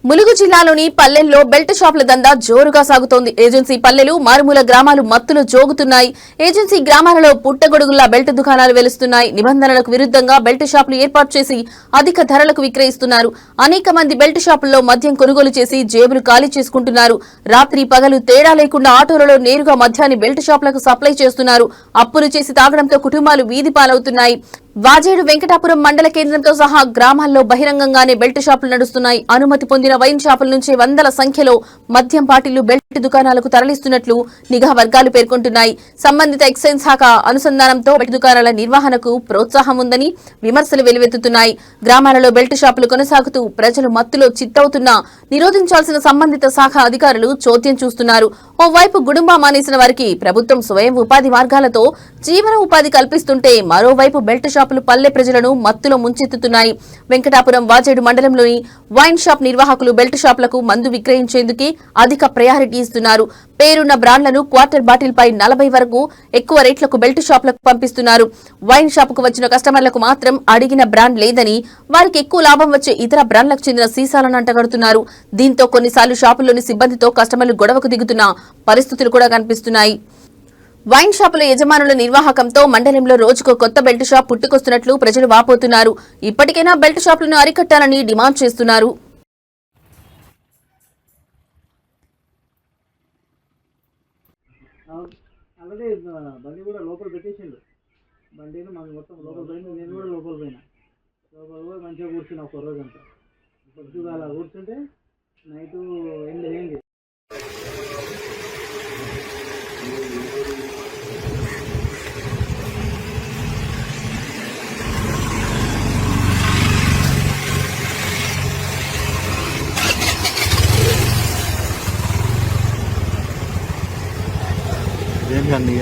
ములుగు జిల్లాలోని పల్లెల్లో బెల్ట్ షాపుల దందా జోరుగా సాగుతోంది. ఏజెన్సీ పల్లెలు, మారుమూల గ్రామాలు మత్తులో జోగుతున్నాయి. ఏజెన్సీ గ్రామాలలో పుట్టగొడుగుల్లా బెల్ట్ దుకాణాలు వెలుస్తున్నాయి. నిబంధనలకు విరుద్ధంగా బెల్ట్ షాపులు ఏర్పాటు చేసి అధిక ధరలకు విక్రయిస్తున్నారు. అనేక మంది బెల్ట్ షాపుల్లో మద్యం కొనుగోలు చేసి జేబులు ఖాళీ చేసుకుంటున్నారు. రాత్రి పగలు తేడా లేకుండా ఆటోలలో నేరుగా మద్యాన్ని బెల్ట్ షాపులకు సప్లై చేస్తున్నారు. అప్పులు చేసి తాగడంతో కుటుంబాలు వీధి పాలవుతున్నాయి. వాజేడు వెంకటాపురం మండల కేంద్రంతో సహా గ్రామాల్లో బహిరంగంగానే బెల్ట్ షాపులు నడుస్తున్నాయి. అనుమతి పొందిన వైన్ షాపుల నుంచి వందల సంఖ్యలో మద్యం బాటిళ్లు బెల్ట్ దుకాణాలకు తరలిస్తున్నట్లు నిఘా వర్గాలు పేర్కొంటున్నాయి. సంబంధిత ఎక్సైజ్ శాఖ అనుసంధానంతో బెల్ట్ దుకాణాల నిర్వహణకు ప్రోత్సాహం ఉందని విమర్శలు వెలువెత్తుతున్నాయి. గ్రామాలలో బెల్ట్ షాపులు కొనసాగుతూ ప్రజలు మత్తులో చిత్తవుతున్నా నిరోధించాల్సిన సంబంధిత శాఖ అధికారులు చోద్యం చూస్తున్నారు. ఓవైపు గుడుంబా మానేసిన వారికి ప్రభుత్వం స్వయం ఉపాధి మార్గాలతో జీవన ఉపాధి కల్పిస్తుంటే మరోవైపు బెల్ట్ షాపులు పల్లె ప్రజలను మత్తులో ముంచెత్తుతున్నాయి. వెంకటాపురం వాజేడు మండలంలోని వైన్ షాప్ నిర్వాహకులు బెల్ట్ షాపులకు మందు విక్రయించేందుకే అధిక ప్రయారిటీ ఇస్తున్నారు. పేరున్న బ్రాండ్లను క్వార్టర్ బాటిల్ పై 40 వరకు ఎక్కువ రేట్లకు బెల్ట్ షాపులకు పంపిస్తున్నారు. వైన్ షాపుకు వచ్చిన కస్టమర్లకు మాత్రం అడిగిన బ్రాండ్ లేదని, వారికి ఎక్కువ లాభం వచ్చే ఇతర బ్రాండ్లకు చెందిన సీసాలను అంటగడుతున్నారు. దీంతో కొన్నిసార్లు షాపుల్లోని సిబ్బందితో కస్టమర్లు గొడవకు దిగుతున్న పరిస్థితులు కూడా కనిపిస్తున్నాయి. వైన్ షాపుల యజమానుల నిర్వాహకంతో మండలంలో రోజుకో కొత్త బెల్ట్ షాప్ పుట్టుకొస్తున్నట్లు ప్రజలు వాపోతున్నారు. ఇప్పటికైనా బెల్ట్ షాపులను అరికట్టాలని డిమాండ్ చేస్తున్నారు. అలాగే బండి కూడా లోపల పెట్టేసిండు. బండిని మనం మొత్తం లోపల పోయింది. నేను కూడా లోపల పోయినా. లోపల పోయి మంచిగా కూర్చున్నా ఒక రోజంతా. పొద్దుగా అలా కూర్చుంటే నైట్ 8 అయింది. ఏం కానీ